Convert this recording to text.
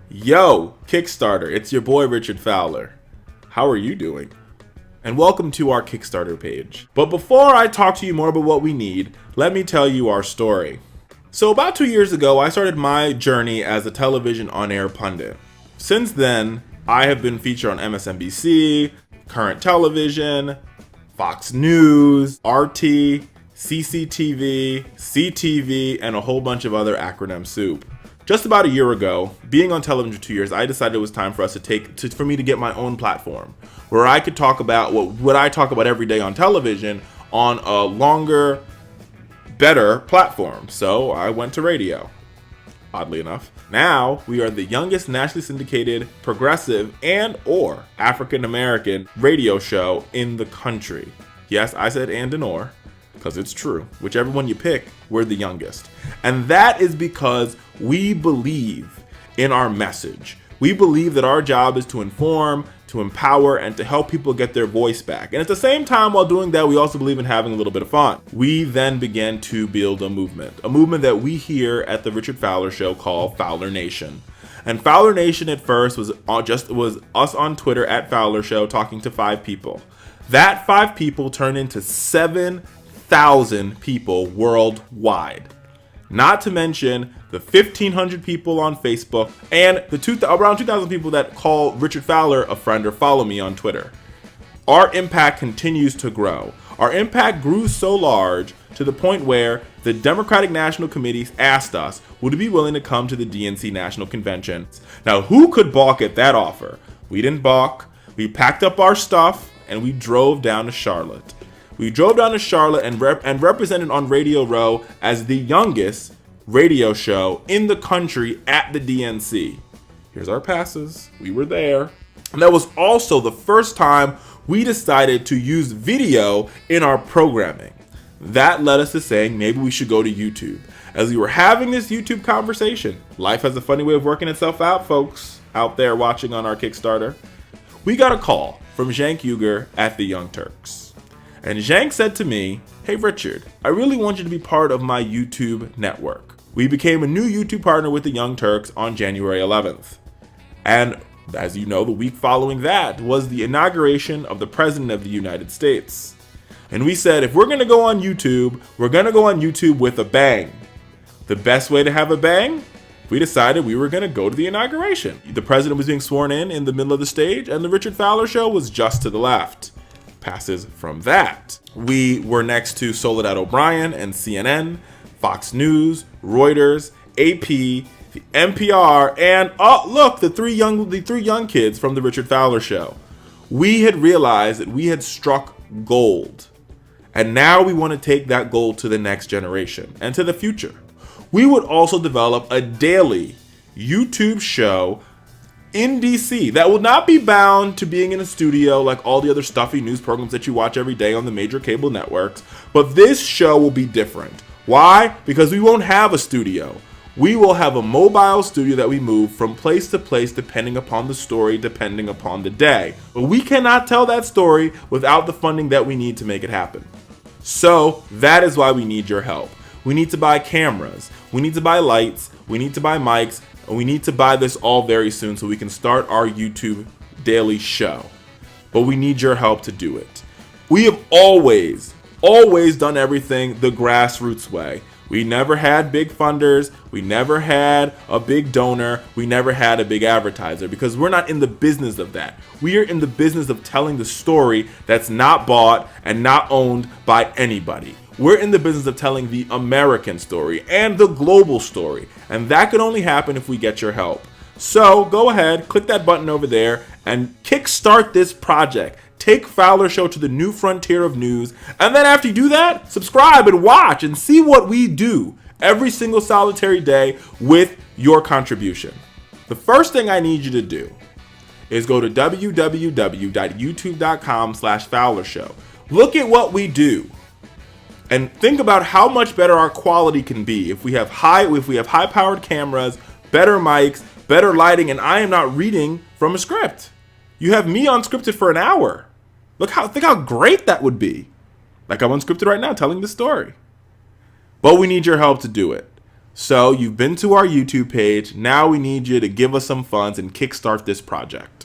Yo, Kickstarter, it's your boy Richard Fowler. How are you doing? And welcome to our Kickstarter page. But before I talk to you more about what we need, let me tell you our story. So about 2 years ago, I started my journey as a television on-air pundit. Since then, I have been featured on MSNBC, Current Television, Fox News, RT, CCTV, CTV, and a whole bunch of other acronym soup. Just about a year ago, being on television for 2 years, I decided it was time for us for me to get my own platform where I could talk about what I talk about every day on television on a longer, better platform. So I went to radio, oddly enough. Now we are the youngest nationally syndicated progressive and or African American radio show in the country. Yes, I said and or, because it's true. Whichever one you pick, we're the youngest. And that is because we believe in our message. We believe that our job is to inform, to empower, and to help people get their voice back. And at the same time, while doing that, we also believe in having a little bit of fun. We then began to build a movement that we here at the Richard Fowler Show call Fowler Nation. And Fowler Nation at first was us on Twitter at Fowler Show talking to 5 people. That 5 people turned into 7,000 people worldwide. Not to mention the 1,500 people on Facebook and the around 2,000 people that call Richard Fowler a friend or follow me on Twitter. Our impact continues to grow. Our impact grew so large to the point where the Democratic National Committee asked us, would we be willing to come to the DNC National Convention? Now, who could balk at that offer? We didn't balk. We packed up our stuff and we drove down to Charlotte. We drove down to Charlotte and represented on Radio Row as the youngest radio show in the country at the DNC. Here's our passes. We were there. And that was also the first time we decided to use video in our programming. That led us to saying maybe we should go to YouTube. As we were having this YouTube conversation, life has a funny way of working itself out, folks out there watching on our Kickstarter. We got a call from Cenk Uygur at the Young Turks. And Cenk said to me, hey Richard, I really want you to be part of my YouTube network. We became a new YouTube partner with the Young Turks on January 11th. And as you know, the week following that was the inauguration of the President of the United States. And we said, if we're going to go on YouTube, we're going to go on YouTube with a bang. The best way to have a bang? We decided we were going to go to the inauguration. The president was being sworn in the middle of the stage, and the Richard Fowler Show was just to the left. Passes from that. We were next to Soledad O'Brien and CNN, Fox News, Reuters, AP, the NPR, and the three young kids from the Richard Fowler Show. We had realized that we had struck gold. And now we want to take that gold to the next generation and to the future. We would also develop a daily YouTube show in DC that will not be bound to being in a studio like all the other stuffy news programs that you watch every day on the major cable networks. But this show will be different. Why? Because we won't have a studio. We will have a mobile studio that we move from place to place depending upon the story, depending upon the day. But we cannot tell that story without the funding that we need to make it happen. So that is why we need your help. We need to buy cameras. We need to buy lights. We need to buy mics. And we need to buy this all very soon so we can start our YouTube daily show. But we need your help to do it. We have always done everything the grassroots way. We never had big funders. We never had a big donor. We never had a big advertiser because we're not in the business of that. We are in the business of telling the story that's not bought and not owned by anybody. We're in the business of telling the American story and the global story. And that can only happen if we get your help. So go ahead, click that button over there and kickstart this project. Take Fowler Show to the new frontier of news. And then after you do that, subscribe and watch and see what we do every single solitary day with your contribution. The first thing I need you to do is go to www.youtube.com/Fowler Show. Look at what we do. And think about how much better our quality can be if we have high-powered cameras, better mics, better lighting, and I am not reading from a script. You have me unscripted for an hour. Think how great that would be. Like I'm unscripted right now telling the story. But we need your help to do it. So you've been to our YouTube page. Now we need you to give us some funds and kickstart this project.